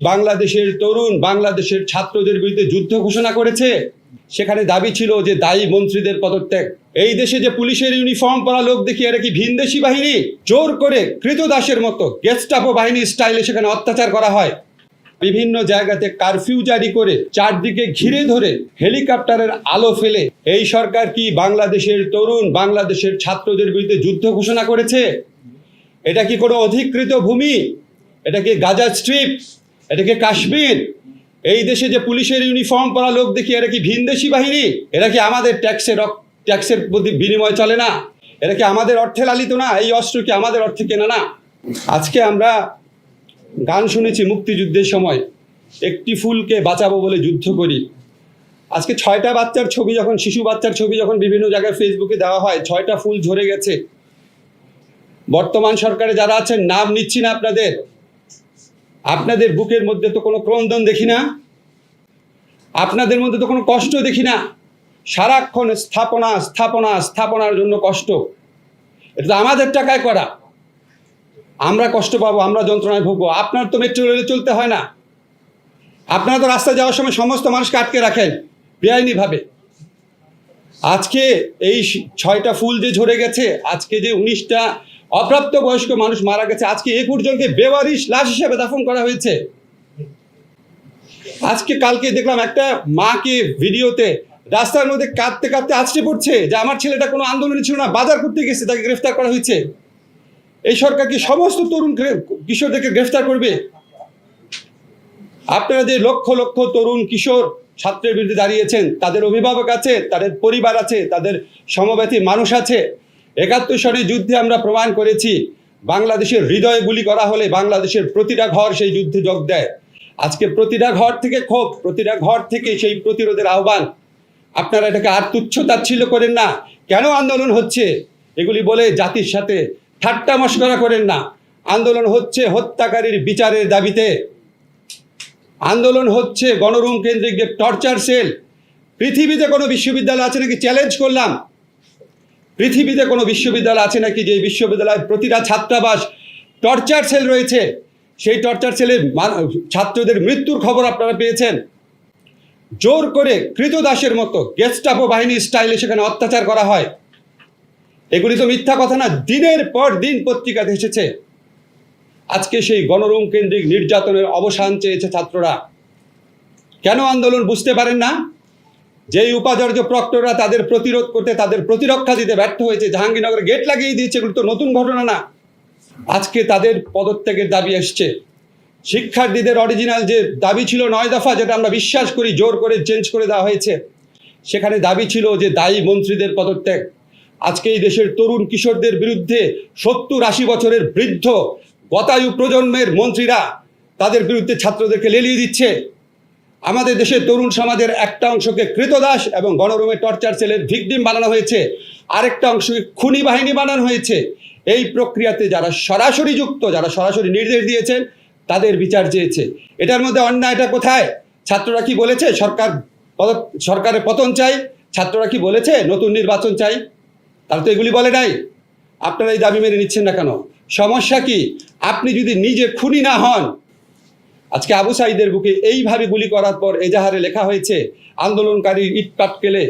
বাংলাদেশের তরুণ বাংলাদেশের ছাত্রদের বিরুদ্ধে যুদ্ধ ঘোষণা করেছে। সেখানে দাবি ছিল যে দায়ী মন্ত্রীদের পদত্যাগ। এই দেশে যে পুলিশের ইউনিফর্ম পরা লোক দেখি এরা কি ভিনদেশি বাহিনী? জোর করে কৃতদাসের মতো গেস্টাপো বাহিনী স্টাইলে সেখানে অত্যাচার করা হয়। বিভিন্ন জায়গাতে কারফিউ জারি করে চারদিকে ঘিরে ধরে হেলিকপ্টারের আলো ফেলে এই সরকার কি বাংলাদেশের তরুণ বাংলাদেশের ছাত্রদের বিরুদ্ধে যুদ্ধ ঘোষণা করেছে? এটা কি কোনো অধিকৃত ভূমি? এটা কি গাজা স্ট্রিপ? এটা কি কাশ্মীর? এই দেশে যে পুলিশের ইউনিফর্ম পরা লোক দেখি এরা কি ভিনদেশি বাহিনী? এরা কি আমাদের ট্যাক্সের বিনিময় চলে না? এরা কি আমাদের অর্থে লালিত না? এই অস্ত্র কি আমাদের অর্থে কেনা না? আজকে আমরা গান শুনেছি মুক্তিযুদ্ধের সময়, একটি ফুলকে বাঁচাবো বলে যুদ্ধ করি। আজকে 6টা বাচ্চার ছবি যখন, শিশু বাচ্চার ছবি যখন বিভিন্ন জায়গায় ফেসবুকে দেওয়া হয়, 6টা ফুল ঝরে গেছে। বর্তমান সরকারে যারা আছেন, নাম নিচ্ছি না আপনাদের বুকের মধ্যে তো কোনো ক্রন্দন দেখি না, আপনাদের মধ্যে তো কোনো কষ্ট দেখি না। সারাক্ষণ স্থাপনার জন্য কষ্ট। এটা তো আমাদের টাকায় করা। আমরা কষ্ট পাবো, আমরা যন্ত্রণায় ভুগবো। আপনার তো মেট্রো রেলে চলতে হয় না, আপনারা তো রাস্তায় যাওয়ার সময় সমস্ত মানুষকে আটকে রাখেন বেআইনিভাবে। আজকে এই 6টা ফুল যে ঝরে গেছে, আজকে যে 19টা অপ্রাপ্তবয়স্ক মানুষ মারা গেছে, আজকে 21 জনকে বেওয়ারিশ লাশ হিসেবে দাফন করা হয়েছে। কালকে দেখলাম একটা মাকে ভিডিওতে রাস্তার মধ্যে কাঁদতে কাঁদতে আছড়ে পড়ছে যে আমার ছেলেটা কোনো আন্দোলনে ছিল না, বাজার করতে গেছে, তাকে গ্রেফতার করা হয়েছে। এই সরকার কি সমস্ত তরুণ কিশোরদেরকে গ্রেফতার করবে? আপনারা যে লক্ষ লক্ষ তরুণ কিশোর ছাত্রের বিরুদ্ধে দাঁড়িয়েছেন, তাদের অভিভাবক আছে, তাদের পরিবার আছে, তাদের সমব্যথী মানুষ আছে। 71 সনের যুদ্ধে আমরা প্রমাণ করেছি, বাংলাদেশের হৃদয়ে গুলি করা হলে বাংলাদেশের প্রতিটা ঘর সেই যুদ্ধে যোগ দেয়। আজকে প্রতিটা ঘর থেকে ক্ষোভ, প্রতিটা ঘর থেকে সেই প্রতিরোধের আহ্বান। আপনারা এটাকে আর তুচ্ছ-তাচ্ছিল্য করেন না। কেন আন্দোলন হচ্ছে এগুলি বলে জাতির সাথে ঠাট্টা মশকরা করেন না। আন্দোলন হচ্ছে হত্যাকারীর বিচারের দাবিতে, আন্দোলন হচ্ছে গণরুম কেন্দ্রিক যে টর্চার সেল। পৃথিবীতে কোনো বিশ্ববিদ্যালয় আছে নাকি? চ্যালেঞ্জ করলাম, পৃথিবীতে কোনো বিশ্ববিদ্যালয় আছে নাকি যে বিশ্ববিদ্যালয়ের প্রতিটা ছাত্রাবাস টর্চার সেল রয়েছে? সেই টর্চার সেলে ছাত্রদের মৃত্যুর খবর আপনারা পেয়েছেন। জোর করে কৃতদাসের মতো গেস্টাপো বাহিনী স্টাইলে সেখানে অত্যাচার করা হয়। এগুলি তো মিথ্যা কথা না, দিনের পর দিন পত্রিকাতে এসেছে। আজকে সেই গণরুম কেন্দ্রিক নির্যাতনের অবসান চেয়েছে ছাত্ররা। কেন আন্দোলন বুঝতে পারেন না? যেই উপাচার্য প্রক্টররা তাদের প্রতিরোধ করতে, তাদের প্রতিরক্ষা দিতে ব্যর্থ হয়েছে, জাহাঙ্গীরনগরে গেট লাগিয়ে দিয়েছে, এগুলো তো নতুন ঘটনা না। আজকে তাদের পদত্যাগের দাবি আসছে। শিক্ষার্থীদের অরিজিনাল যে দাবি ছিল 9 দফা, যেটা আমরা বিশ্বাস করি জোর করে চেঞ্জ করে দেওয়া হয়েছে, সেখানে দাবি ছিল যে দায়ী মন্ত্রীদের পদত্যাগ। আজকে এই দেশের তরুণ কিশোরদের বিরুদ্ধে 70-80 বছরের বৃদ্ধ গতায়ু প্রজন্মের মন্ত্রীরা তাদের বিরুদ্ধে ছাত্রদেরকে লেলিয়ে দিচ্ছে। আমাদের দেশের তরুণ সমাজের একটা অংশকে কৃতদাস এবং গণরুমে টর্চার সেলের ভিকটিম বানানো হয়েছে, আরেকটা অংশকে খুনি বাহিনী বানানো হয়েছে। এই প্রক্রিয়াতে যারা সরাসরি যুক্ত, যারা সরাসরি নির্দেশ দিয়েছেন, তাদের বিচার চেয়েছে। এটার মধ্যে অন্যায়টা কোথায়? ছাত্ররা কি বলেছে সরকারের পতন চাই? ছাত্ররা কি বলেছে নতুন নির্বাচন চাই? তারা তো এগুলি বলে নাই। আপনারা এই দাবি মেনে নিচ্ছেন না কেন? সমস্যা কি? আপনি যদি নিজে খুনি না হন। আজকে আবু সাঈদের বুকে এইভাবে গুলি করার পর এজাহারে লেখা হয়েছে আন্দোলনকারী ইট পাটকেলে